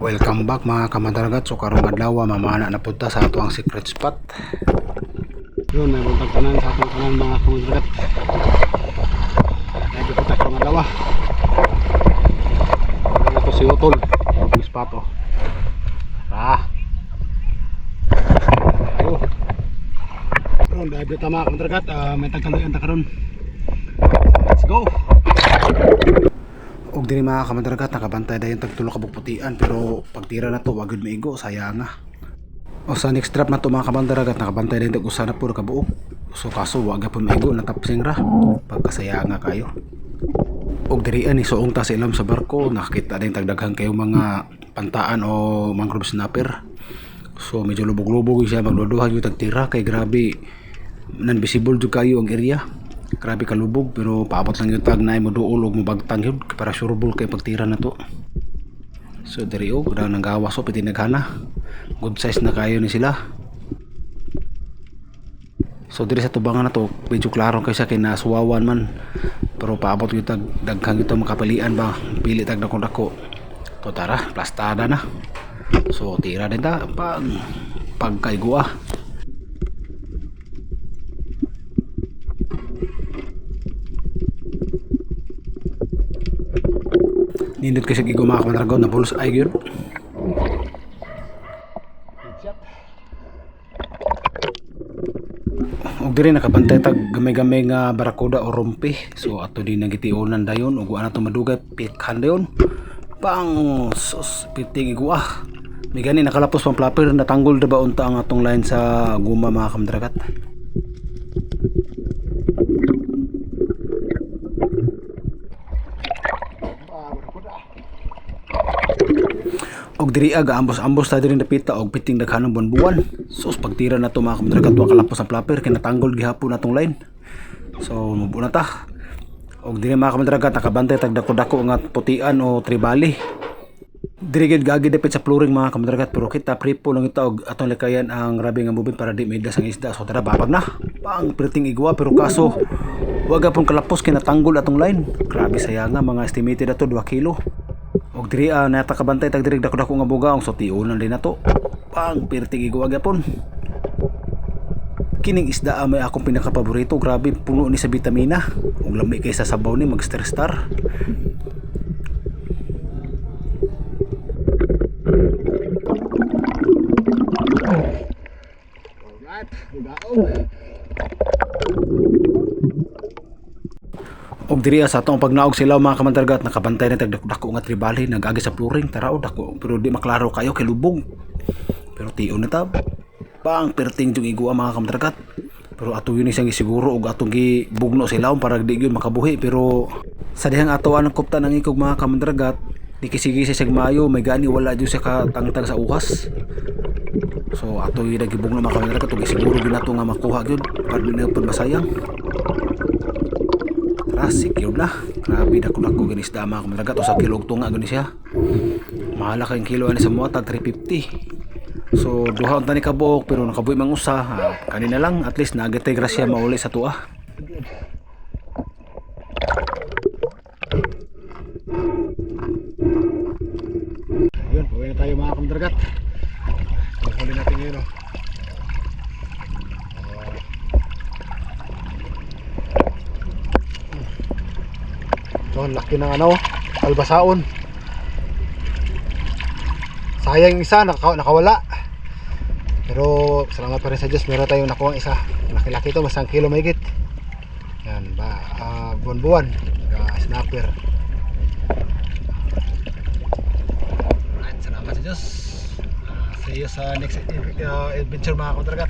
Welcome back mga kamadaragat. So karong adlaw mamana na punta sa ato ang secret spot. Yun, may buntag tanan sa atong tanan mga kamadaragat. Dahil punta karong adlaw. Ito si Utol, ang spot oh. Yun, dahil dito mga kamadaragat, may tagkaluyan ta karon. Let's go! Og diri mga kamadaragat, nakabantay dayon tagtulo ka bukputian, pero pagtira na to wag gud maigo, sayang nga. O sa next drop na to mga kamadaragat, nakabantay dayon tag usa na puro ka buok. So kaso wag gyapon maigo, natapsing ra pagkasayang nga kayo. Og diri ani suong ta sa ilam sa barko, nakakita din tagdaghang kayo mga pantaan o mangrove snapper. So medyo lubog-lubog siya, magduduha yung tagtira kay grabe non-visible jud kayo ang area. Grabe kalubog, pero paabot lang yung tag na mo duol og mabagtang yun para sureball kay pagtira na to. So diri og nang nanggawas so piti naghana. Good size na kayo ni sila. So diri sa tubangan na to medyo klaro kay sa kinasuwawan man, pero paabot yung tag daghang ito makapalian ba pili tag dako. To tara, plastada na. So tira din ta pagkaigua. Nindot kasi gigo mga kamandragon na bulos ay yun. Og diri nakabantay tag gamay-gamay nga barakuda o rumpi. So ato din nagitiunan dayon ug ana to madugay pikhan dayon. Pang sus piting igua. May gani nakalapos pang flapper natanggol ba unta ang atong line sa guma mga kamandragat. Og diri aga ambos ta diri napita og piting daghanang buwan-buwan. Sus pagtira na to mga kamadaragat wa kalapos ang flapper kay natanggol gihapon natong line. So mubo na ta. Og diri mga kamadaragat nakabantay tag dako-dako nga putian o tribali. Diri gid gagi dapit sa flooring mga kamadaragat, pero kita prepo lang ita og atong likayan ang grabe nga movement para di maidas ang isda. So tara babag na. Pang perting igwa, pero kaso wag gapon kalapos kay natanggol atong line. Grabe sayang nga, mga estimated ato 2 kilo. Og diri natakabantay tag diri dako-dako nga bugaong, so tiunan din nato. Pang perting igwa gyapon. Kining isda may akong pinakapaborito, grabe puno ni sa bitamina. Ug lami kay sa sabaw ni mag-star. Alright, bugaong. Og diri sa atong pagnaog sila mga kamandargat, nakabantay na tagdako nga tribali, nagagi sa flooring, tara o dako, pero di maklaro kayo kay lubog. Pero tiyon na ta. Pang perting jung igua mga kamandargat. Pero ato yun isang isiguro og atong gibugno sila para di gyud makabuhi, pero sa dihang ato ang kupta ng ikog mga kamandargat, di kisigi sa mayo, may gani wala jud sa katangtang sa uhas. So ato yun nagibugno mga kamandargat og isiguro gyud nato nga makuha gyud para di na pud masayang. Secure na. Grabe dako-dako gani isda mga kamadaragat, o sa kilog tunga gani siya. Mahala kayong kilo ani sa mga tag 350. So duha unta ni kabuok pero nakabuhi mang usa. Kanina lang at least nagatay grasya mauli sa tuwa. Yun, pauwi na tayo mga kamadaragat. Huli natin yun o. So, laki ng albasaon. Sayang isa, nakawala. Pero salamat pa rin sa Diyos, meron tayong nakuha isa. Laki-laki ito, mas 1 kilo mahigit. Yan, buwan-buwan. Snapper. Alright, salamat sa Diyos. See you sa next adventure mga kamadaragat.